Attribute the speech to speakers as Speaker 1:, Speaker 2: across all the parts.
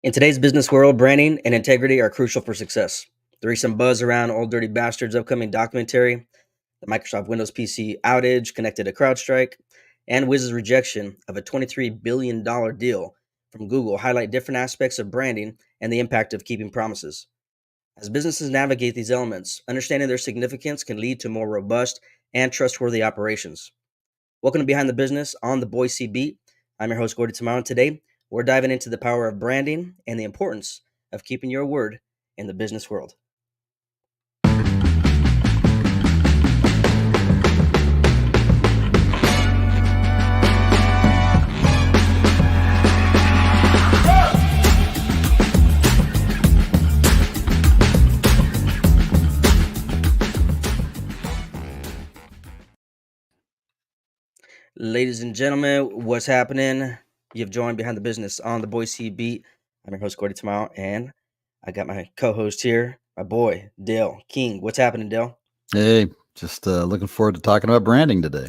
Speaker 1: In today's business world, branding and integrity are crucial for success. The recent buzz around Old Dirty Bastard's upcoming documentary, the Microsoft Windows PC outage connected to CrowdStrike, and Wiz's rejection of a $23 billion deal from Google highlight different aspects of branding and the impact of keeping promises. As businesses navigate these elements, understanding their significance can lead to more robust and trustworthy operations. Welcome to Behind the Business on the Boise Beat. I'm your host, Gordie Tamayo, and today we're diving into the power of branding and the importance of keeping your word in the business world. Ladies and gentlemen, what's happening? You've joined Behind the Business on the Boise Beat. I'm your host, Gordie Tamayo, and I got my co-host here, my boy, Dale King. What's happening, Dale?
Speaker 2: Hey, just looking forward to talking about branding today.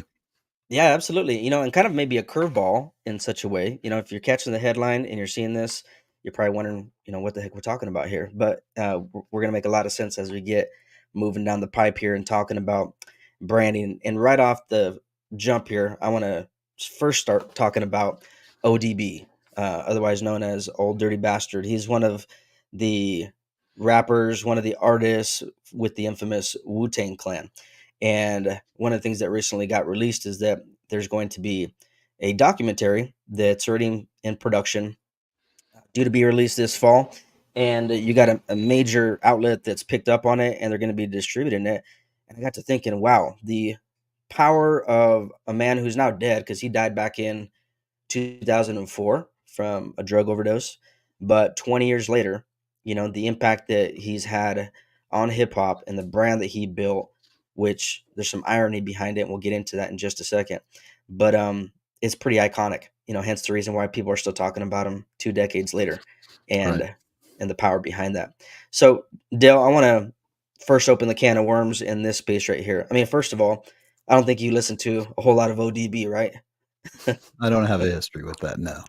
Speaker 1: Yeah, absolutely. And kind of maybe a curveball in such a way. If you're catching the headline and you're seeing this, you're probably wondering, what the heck we're talking about here. But we're going to make a lot of sense as we get moving down the pipe here and talking about branding. And right off the jump here, I want to first start talking about ODB, otherwise known as Old Dirty Bastard. He's one of the rappers, one of the artists with the infamous Wu-Tang Clan. And one of the things that recently got released is that there's going to be a documentary that's already in production, due to be released this fall. And you got a major outlet that's picked up on it, and they're going to be distributing it. And I got to thinking, wow, the power of a man who's now dead, because he died back in 2004 from a drug overdose. But 20 years later, the impact that he's had on hip hop and the brand that he built, which there's some irony behind it. And we'll get into that in just a second. But it's pretty iconic, hence the reason why people are still talking about him 2 decades later, and
Speaker 2: Right.
Speaker 1: and the power behind that. So, Dale, I want to first open the can of worms in this space right here. I mean, first of all, I don't think you listen to a whole lot of ODB, right?
Speaker 2: I don't have a history with that, no.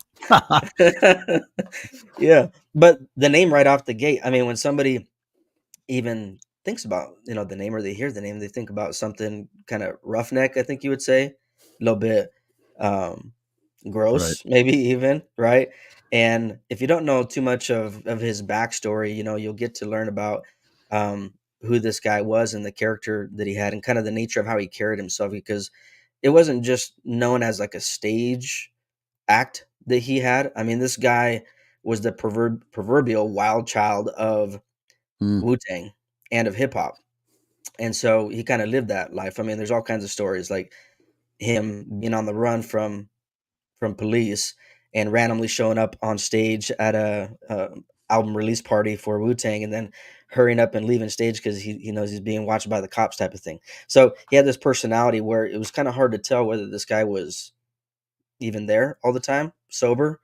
Speaker 1: Yeah, but the name right off the gate, I mean, when somebody even thinks about, the name, or they hear the name, they think about something kind of roughneck, I think you would say, a little bit um
Speaker 2: Right.
Speaker 1: gross, maybe even, right? And if you don't know too much of his backstory, you'll get to learn about who this guy was and the character that he had and kind of the nature of how he carried himself, because it wasn't just known as like a stage act that he had. I mean, this guy was the proverbial wild child of
Speaker 2: Mm,
Speaker 1: Wu-Tang and of hip hop. And so he kind of lived that life. I mean, there's all kinds of stories like him being on the run from police and randomly showing up on stage at a album release party for Wu-Tang, and then hurrying up and leaving stage because he knows he's being watched by the cops, type of thing. So he had this personality where it was kind of hard to tell whether this guy was even there all the time, sober,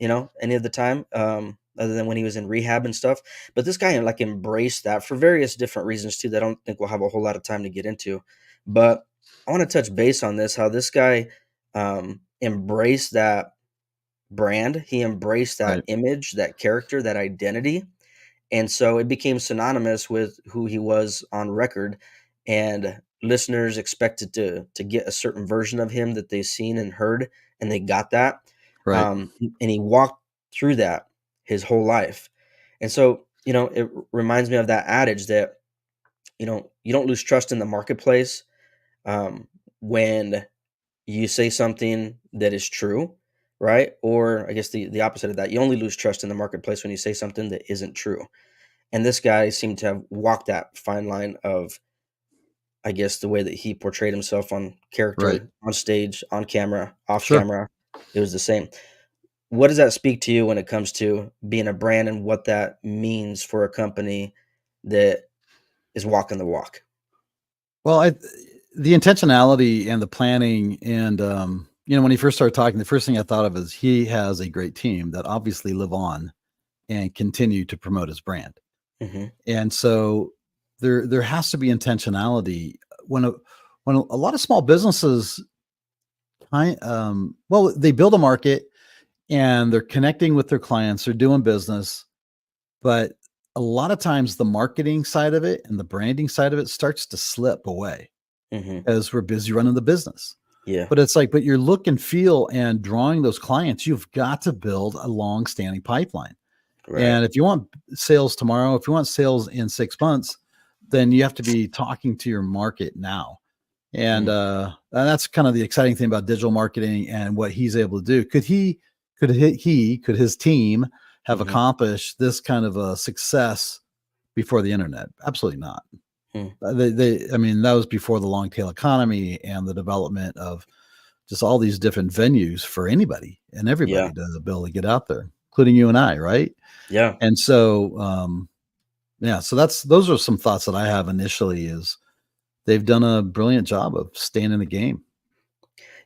Speaker 1: any of the time, other than when he was in rehab and stuff. But this guy like embraced that for various different reasons too, that I don't think we'll have a whole lot of time to get into. But I want to touch base on this, how this guy embraced that brand. He embraced that
Speaker 2: right.
Speaker 1: image, that character, that identity. And so it became synonymous with who he was on record. And listeners expected to get a certain version of him that they've seen and heard, and they got that.
Speaker 2: Right.
Speaker 1: And he walked through that his whole life. And so, it reminds me of that adage that, you don't lose trust in the marketplace when you say something that is true, right? Or I guess the opposite of that. You only lose trust in the marketplace when you say something that isn't true. And this guy seemed to have walked that fine line of, I guess, the way that he portrayed himself on
Speaker 2: Right.
Speaker 1: character, on stage, on camera, off
Speaker 2: Sure.
Speaker 1: camera. It was the same. What does that speak to you when it comes to being a brand and what that means for a company that is walking the walk?
Speaker 2: Well, the intentionality and the planning and when he first started talking, the first thing I thought of is he has a great team that obviously live on and continue to promote his brand.
Speaker 1: Hmm.
Speaker 2: And so there has to be intentionality when a lot of small businesses well, they build a market and they're connecting with their clients, they're doing business, but a lot of times the marketing side of it and the branding side of it starts to slip away
Speaker 1: Mhm.
Speaker 2: as we're busy running the business.
Speaker 1: Yeah.
Speaker 2: But it's like, but your look and feel and drawing those clients, you've got to build a long-standing pipeline.
Speaker 1: Right.
Speaker 2: And if you want sales tomorrow, if you want sales in 6 months, then you have to be talking to your market now.
Speaker 1: Mm.
Speaker 2: And that's kind of the exciting thing about digital marketing and what he's able to do. Could his team have
Speaker 1: Mhm.
Speaker 2: accomplished this kind of a success before the internet? Absolutely not.
Speaker 1: Mm.
Speaker 2: I mean, that was before the long tail economy and the development of just all these different venues for anybody and
Speaker 1: Yeah.
Speaker 2: everybody to be able to get out there, including you and I, right?
Speaker 1: Yeah.
Speaker 2: And so, yeah, so those are some thoughts that I have initially is they've done a brilliant job of staying in the game.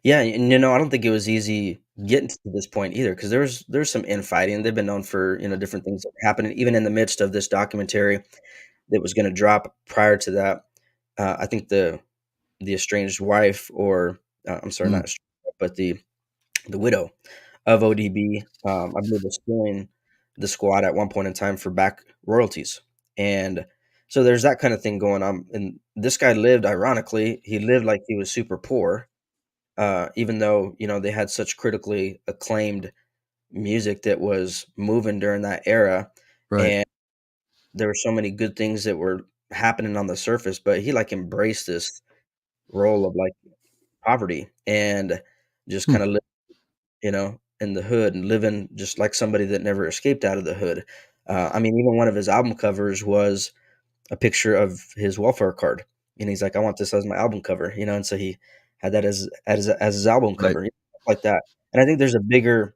Speaker 1: Yeah, and, I don't think it was easy getting to this point either, because there's some infighting. They've been known for, different things that were happening even in the midst of this documentary that was gonna drop prior to that. I think the estranged wife or, I'm sorry,
Speaker 2: Mm,
Speaker 1: not estranged, but the widow of ODB, I believe was suing the squad at one point in time for back royalties. And so there's that kind of thing going on. And this guy lived, ironically, he lived like he was super poor, even though, they had such critically acclaimed music that was moving during that era.
Speaker 2: right,
Speaker 1: And there were so many good things that were happening on the surface, but he like embraced this role of like poverty and just
Speaker 2: hmm,
Speaker 1: kind of in the hood and living just like somebody that never escaped out of the hood. I mean, even one of his album covers was a picture of his welfare card, and he's like, "I want this as my album cover," and so he had that as his album
Speaker 2: right,
Speaker 1: cover, like that. And I think there's a bigger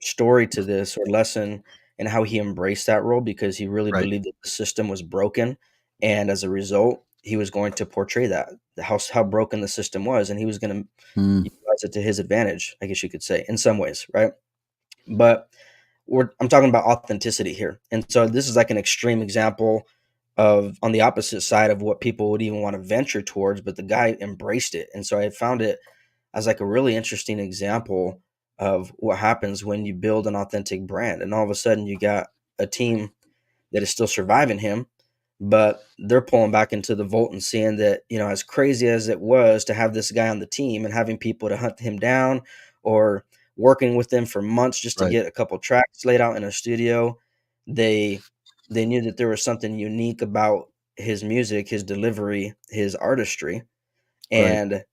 Speaker 1: story to this or lesson in how he embraced that role because he really
Speaker 2: right,
Speaker 1: believed that the system was broken, and as a result, he was going to portray that how broken the system was, and he was going to
Speaker 2: mm,
Speaker 1: utilize it to his advantage, I guess you could say, in some ways, right? But I'm talking about authenticity here. And so this is like an extreme example of on the opposite side of what people would even want to venture towards, but the guy embraced it. And so I found it as like a really interesting example of what happens when you build an authentic brand. And all of a sudden you got a team that is still surviving him, but they're pulling back into the vault and seeing that, as crazy as it was to have this guy on the team and having people to hunt him down or working with them for months just to
Speaker 2: right,
Speaker 1: get a couple tracks laid out in a studio, they they knew that there was something unique about his music, his delivery, his artistry,
Speaker 2: right,
Speaker 1: and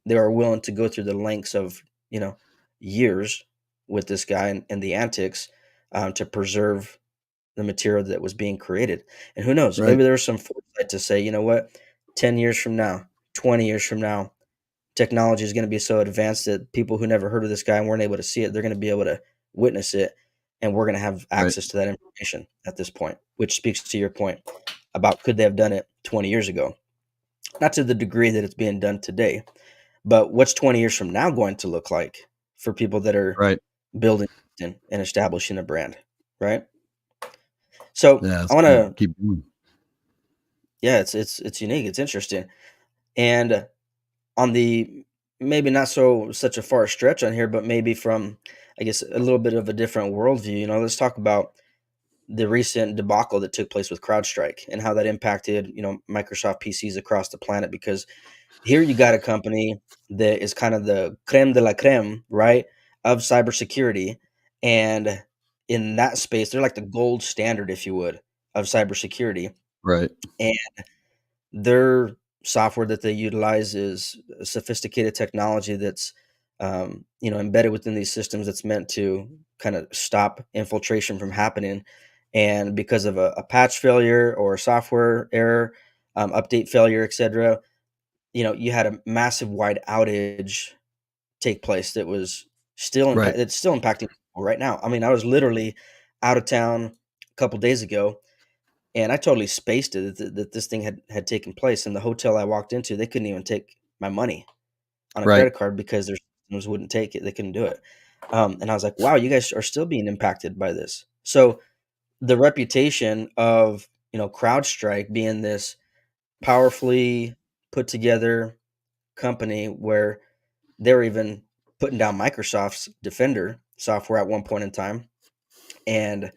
Speaker 1: they were willing to go through the lengths of, you know, years with this guy and the antics to preserve the material that was being created. And who knows,
Speaker 2: right,
Speaker 1: maybe there was some foresight to say, you know what, 10 years from now, 20 years from now, technology is going to be so advanced that people who never heard of this guy and weren't able to see it, they're going to be able to witness it. And we're going to have
Speaker 2: right,
Speaker 1: access to that information at this point, which speaks to your point about could they have done it 20 years ago? Not to the degree that it's being done today, but what's 20 years from now going to look like for people that are
Speaker 2: right.
Speaker 1: building and establishing a brand, right? So
Speaker 2: Yeah,
Speaker 1: I
Speaker 2: let's
Speaker 1: want to
Speaker 2: keep going.
Speaker 1: Yeah, it's unique, it's interesting, and on the maybe not such a far stretch on here, but maybe from, I guess, a little bit of a different worldview, let's talk about the recent debacle that took place with CrowdStrike and how that impacted, Microsoft PCs across the planet, because here you got a company that is kind of the creme de la creme, right, of cybersecurity, and in that space, they're like the gold standard, if you would, of cybersecurity,
Speaker 2: Right,
Speaker 1: and their software that they utilize is a sophisticated technology that's, embedded within these systems that's meant to kind of stop infiltration from happening. And because of a patch failure or a software error, update failure, etc., you had a massive wide outage take place that was
Speaker 2: right,
Speaker 1: it's still impacting people right now. I mean, I was literally out of town a couple days ago and I totally spaced it that this thing had taken place. And the hotel I walked into, they couldn't even take my money on a
Speaker 2: right,
Speaker 1: credit card because their systems wouldn't take it. They couldn't do it. And I was like, wow, you guys are still being impacted by this. So the reputation of, CrowdStrike being this powerfully put together company where they're even putting down Microsoft's Defender software at one point in time, and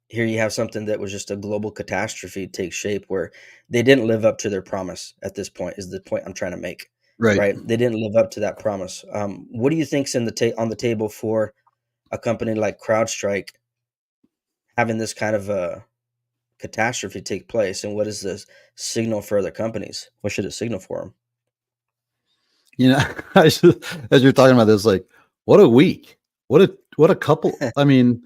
Speaker 1: here you have something that was just a global catastrophe take shape where they didn't live up to their promise at this point, is the point I'm trying to make,
Speaker 2: Right.
Speaker 1: right? They didn't live up to that promise. What do you think's in on the table for a company like CrowdStrike having this kind of a catastrophe take place, and what is this signal for other companies? What should it signal for them?
Speaker 2: You know, as you're talking about this, like, what a week. What a couple. I mean,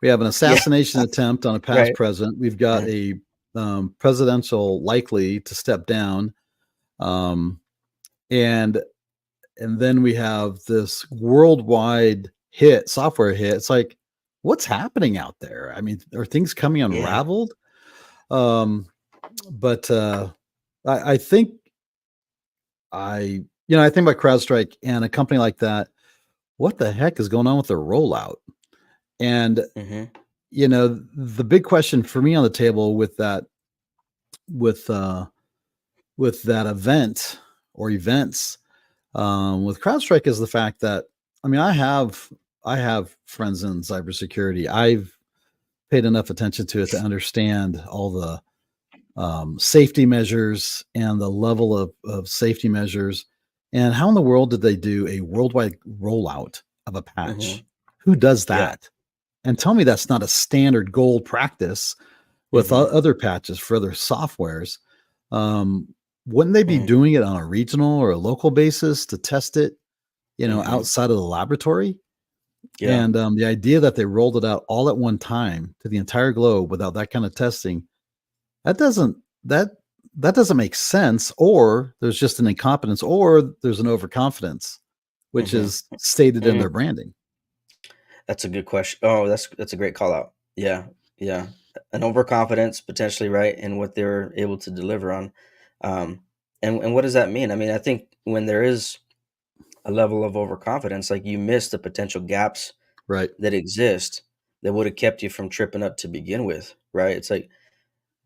Speaker 2: we have an
Speaker 1: Yeah,
Speaker 2: assassination attempt on a past
Speaker 1: right.
Speaker 2: president. We've got
Speaker 1: Mhm.
Speaker 2: a presidential likely to step down. Um, and then we have this worldwide hit, software hit. It's like, what's happening out there? I mean, are things coming
Speaker 1: Yeah.
Speaker 2: unraveled? Um, but I think I think about CrowdStrike and a company like that. What the heck is going on with their rollout? And
Speaker 1: Mhm.
Speaker 2: the big question for me on the table with uh, with that event or events with CrowdStrike is the fact that I mean I have friends in cybersecurity. I've paid enough attention to it to understand all the safety measures and the level of safety measures. And how in the world did they do a worldwide rollout of a patch?
Speaker 1: Mhm.
Speaker 2: Who does
Speaker 1: Yeah.
Speaker 2: that? And tell me that's not a standard gold practice with
Speaker 1: Mhm.
Speaker 2: other patches for other softwares. Um, wouldn't they be
Speaker 1: Mhm.
Speaker 2: doing it on a regional or a local basis to test it,
Speaker 1: Mhm.
Speaker 2: outside of the laboratory?
Speaker 1: Yeah.
Speaker 2: And the idea that they rolled it out all at one time to the entire globe without that kind of testing, that doesn't that that doesn't make sense. Or there's just an incompetence, or there's an overconfidence, which
Speaker 1: Mhm.
Speaker 2: is stated in
Speaker 1: Mm.
Speaker 2: their branding.
Speaker 1: That's a good question. Oh, that's a great call out. Yeah. Yeah. An overconfidence potentially, right, in what they're able to deliver on. Um, and what does that mean? I mean, I think when there is a level of overconfidence, like you miss the potential gaps
Speaker 2: Right.
Speaker 1: that exist that would have kept you from tripping up to begin with, right? It's like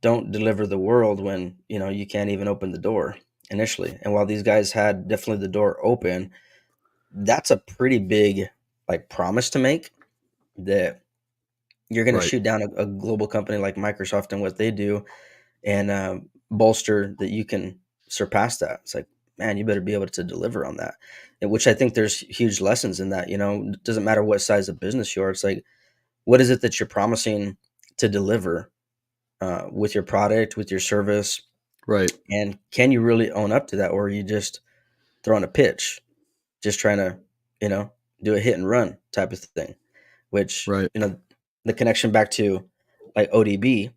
Speaker 1: don't deliver the world when you can't even open the door initially. And while these guys had definitely the door open, that's a pretty big like promise to make that you're going to
Speaker 2: Right.
Speaker 1: shoot down a global company like Microsoft and what they do and bolster that you can surpass that. It's like, man, you better be able to deliver on that. And which I think there's huge lessons in that. It doesn't matter what size of business you are. It's like, what is it that you're promising to deliver with your product, with your service,
Speaker 2: Right.
Speaker 1: and can you really own up to that, or are you just throwing a pitch, just trying to, you know, do a hit and run type of thing? Which
Speaker 2: Right.
Speaker 1: the connection back to like ODB,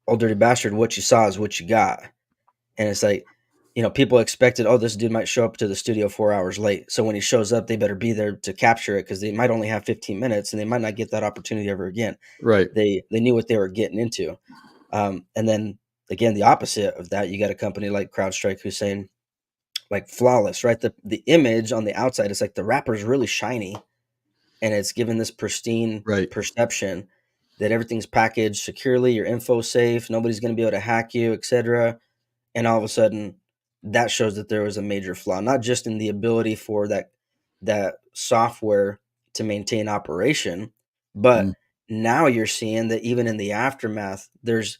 Speaker 1: old dirty bastard. What you saw is what you got. And it's like, people expected, oh, this dude might show up to the studio 4 hours late. So when he shows up, they better be there to capture it because they might only have 15 minutes and they might not get that opportunity ever again.
Speaker 2: Right.
Speaker 1: They knew what they were getting into. And then again, the opposite of that, you got a company like CrowdStrike who's saying like flawless, right? The image on the outside is like the wrapper's really shiny and it's given this pristine
Speaker 2: Right.
Speaker 1: perception that everything's packaged securely, your info safe, nobody's going to be able to hack you, etc. And all of a sudden that shows that there was a major flaw, not just in the ability for that software to maintain operation,
Speaker 2: Mm.
Speaker 1: but now you're seeing that even in the aftermath there's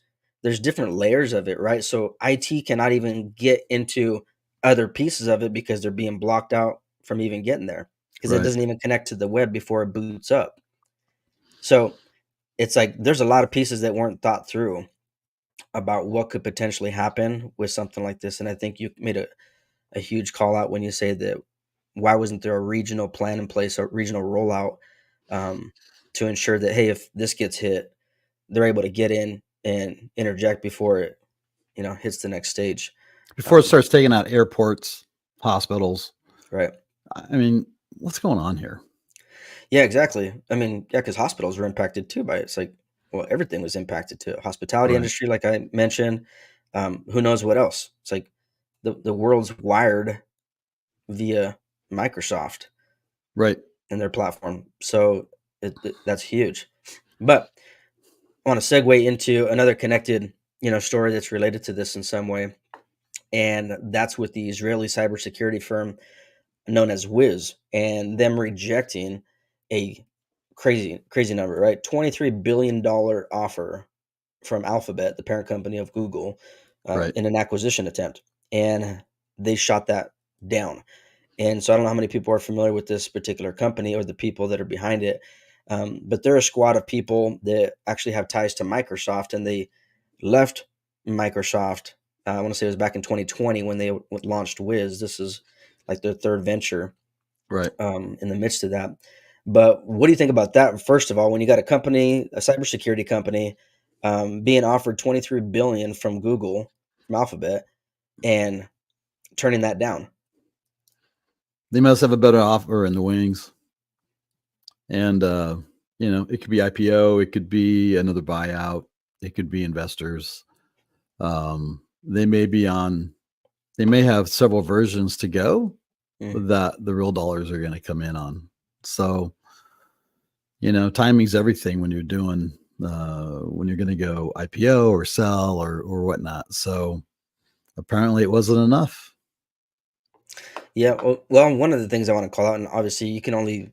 Speaker 1: different layers of it, right? So IT cannot even get into other pieces of it because they're being blocked out from even getting there because it
Speaker 2: Right.
Speaker 1: doesn't even connect to the web before it boots up. So it's like there's a lot of pieces that weren't thought through about what could potentially happen with something like this. And I think you made a huge call out when you say that why wasn't there a regional plan in place, a regional rollout to ensure that, hey, if this gets hit, they're able to get in and interject before it, hits the next stage.
Speaker 2: Before it
Speaker 1: Um,
Speaker 2: starts taking out airports, hospitals.
Speaker 1: right.
Speaker 2: I mean, what's going on here?
Speaker 1: Yeah, exactly. I mean, yeah, because hospitals were impacted too by it. It's like, well, everything was impacted too. Hospitality
Speaker 2: Right.
Speaker 1: industry, like I mentioned, who knows what else? It's like the world's wired via Microsoft
Speaker 2: Right.
Speaker 1: and their platform. So that's huge. But I want to segue into another connected, story that's related to this in some way, and that's with the Israeli cybersecurity firm known as Wiz and them rejecting a crazy number, right? $23 billion offer from Alphabet, the parent company of Google,
Speaker 2: Right.
Speaker 1: in an acquisition attempt, and they shot that down. And so I don't know how many people are familiar with this particular company or the people that are behind it, but they're a squad of people that actually have ties to Microsoft, and they left Microsoft. I want to say it was back in 2020 when they launched Wiz. This is like their third venture
Speaker 2: Right.
Speaker 1: in the midst of that. But what do you think about that? First of all, when you got a company, a cybersecurity company, being offered 23 billion from Google, from Alphabet, and turning that down.
Speaker 2: They must have a better offer in the wings. And it could be IPO, it could be another buyout, it could be investors. They may be on they may have several versions to go
Speaker 1: Mm,
Speaker 2: that the real dollars are going to come in on. So, timing's everything when you're doing when you're going to go IPO or sell or whatnot. So apparently it wasn't enough.
Speaker 1: Yeah, well, one of the things I want to call out, and obviously you can only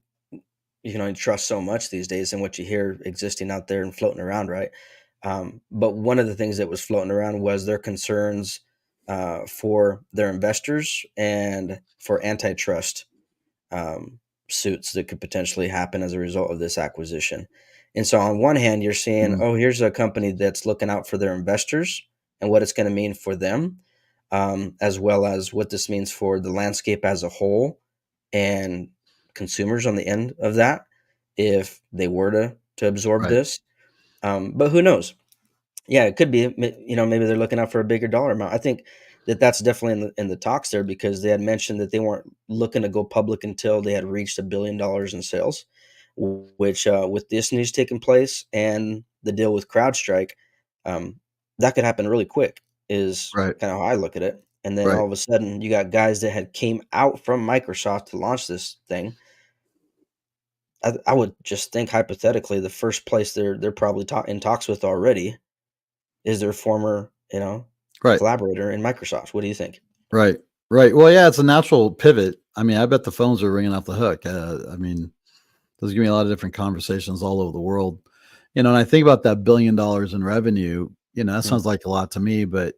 Speaker 1: trust so much these days in what you hear existing out there and floating around, right? But one of the things that was floating around was their concerns for their investors and for antitrust suits that could potentially happen as a result of this acquisition. And so, on one hand, you're seeing,
Speaker 2: Mm,
Speaker 1: oh, here's a company that's looking out for their investors and what it's going to mean for them, as well as what this means for the landscape as a whole and consumers on the end of that if they were to absorb
Speaker 2: right,
Speaker 1: this. But who knows? Yeah, it could be. Maybe they're looking out for a bigger dollar amount. I think that that's definitely in the talks there because they had mentioned that they weren't looking to go public until they had reached $1 billion in sales, which with this news taking place and the deal with CrowdStrike, um, that could happen really quick. Is
Speaker 2: right,
Speaker 1: kind of how I look at it. And then
Speaker 2: right,
Speaker 1: all of a sudden, you got guys that had came out from Microsoft to launch this thing. I would just think hypothetically, the first place they're probably in talks with already is their former,
Speaker 2: right,
Speaker 1: collaborator in Microsoft. What do you think?
Speaker 2: right, right. Well, yeah, it's a natural pivot. I mean, I bet the phones are ringing off the hook. I mean, those give me a lot of different conversations all over the world. And I think about that $1 billion in revenue, that
Speaker 1: Mm,
Speaker 2: sounds like a lot to me, but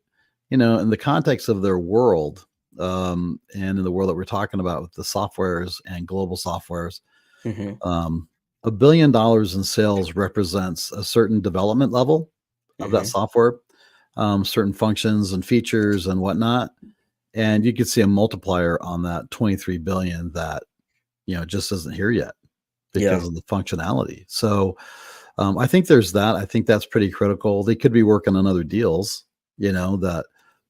Speaker 2: in the context of their world, and in the world that we're talking about with the softwares and global softwares,
Speaker 1: mhm,
Speaker 2: um, $1 billion in sales represents a certain development level of that
Speaker 1: mhm.
Speaker 2: software, certain functions and features and whatnot. And you could see a multiplier on that 23 billion that, just isn't here yet
Speaker 1: Yeah,
Speaker 2: because of the functionality. So I think there's that. I think that's pretty critical. They could be working on other deals, that,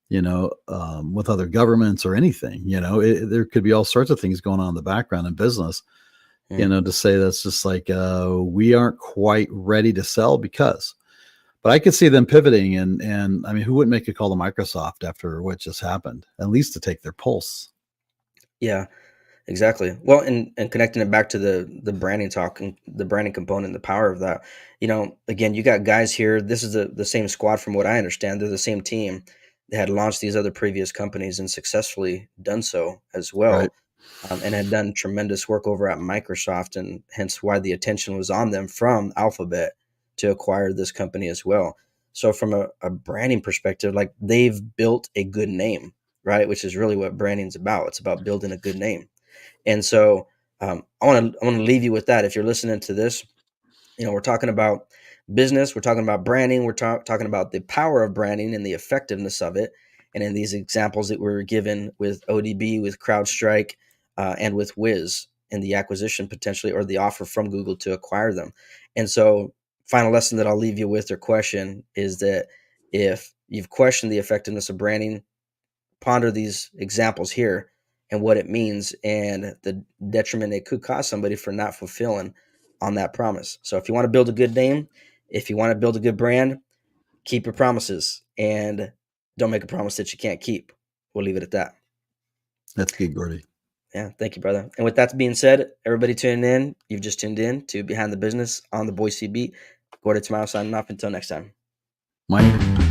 Speaker 2: with other governments or anything, there could be all sorts of things going on in the background in business,
Speaker 1: mm,
Speaker 2: to say that's just like, we aren't quite ready to sell because, but I could see them pivoting and I mean, who wouldn't make a call to Microsoft after what just happened, at least to take their pulse.
Speaker 1: yeah, exactly. Well, and connecting it back to the branding talk and the branding component, the power of that. Again, you got guys here. This is the same squad, from what I understand. They're the same team that had launched these other previous companies and successfully done so as
Speaker 2: Right.
Speaker 1: well. And had done tremendous work over at Microsoft, and hence why the attention was on them from Alphabet to acquire this company as well. So, from a branding perspective, like they've built a good name, right? Which is really what branding's about. It's about building a good name. And so, I want to leave you with that. If you're listening to this, we're talking about business, we're talking about branding, we're talking about the power of branding and the effectiveness of it. And in these examples that were given with ODB, with CrowdStrike, and with Wiz, and the acquisition potentially or the offer from Google to acquire them. And so, final lesson that I'll leave you with or question is that if you've questioned the effectiveness of branding, ponder these examples here and what it means and the detriment it could cause somebody for not fulfilling on that promise. So if you want to build a good name, if you want to build a good brand, keep your promises and don't make a promise that you can't keep. We'll leave it at that.
Speaker 2: That's good, Gordy.
Speaker 1: Yeah, thank you, brother. And with that being said, everybody tuning in, you've just tuned in to Behind the Business on the Boise Beat. Gordie Tamayo signing off. Until next time.
Speaker 2: Mike.